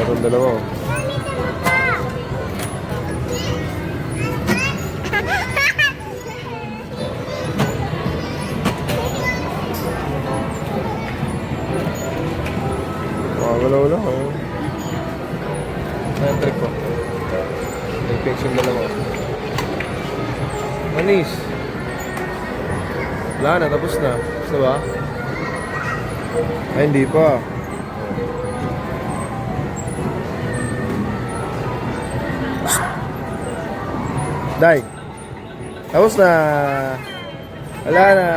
Meron dalawa. Galaw lang. Ayan, trick ko. Nag-fix yung dalawa. Manis. Wala na, tapos na. Tapos na ba? Ay, hindi pa. Day. Tapos na. Wala na.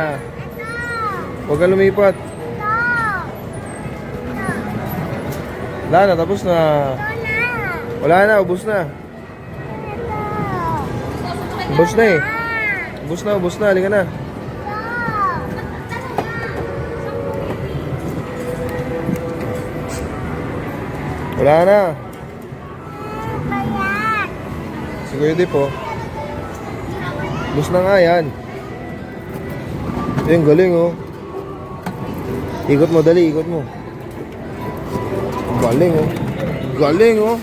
Huwag ka lumipat. Wala na, tapos na. Wala na, ubos na. Ubos na eh. Ubos na, halika na. Wala na. Sige, di po. Ubos na nga yan. Yung galing oh. Ikot mo, dali, ikot mo. Galing oh. Galing oh.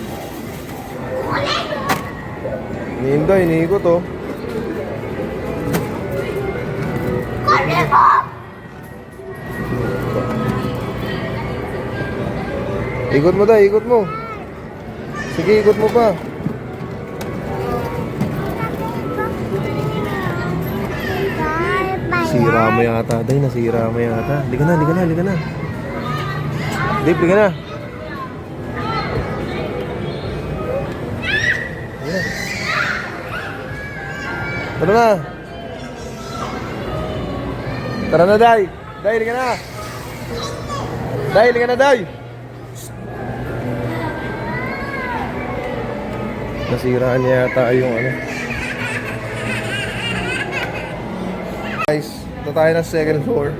Ninday, iniikot oh. Ikot mo daw, ikot mo. Sige, ikot mo pa. Sira mo yata, day, nasira mo yata. Liga na, liga na, liga na. Dip, liga na. Tara na. Tara na, Day. Day, liga na. Day, liga na, Day. Nasiraan niya yata yung ano. Guys, ito tayo ng second floor.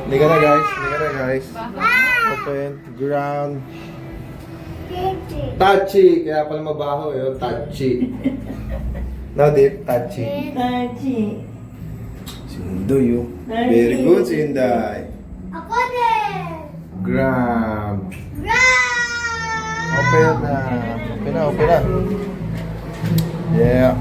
Liga na, guys. Liga na, guys. Open, ground. Touchy. Kaya pala mabaho yun. Touchy. No, Dip. Touchy. Tachi. Sindoy yun. Very good, Sinday. Ako din! Ground. Ground! Open na. Open na, open na. Yeah.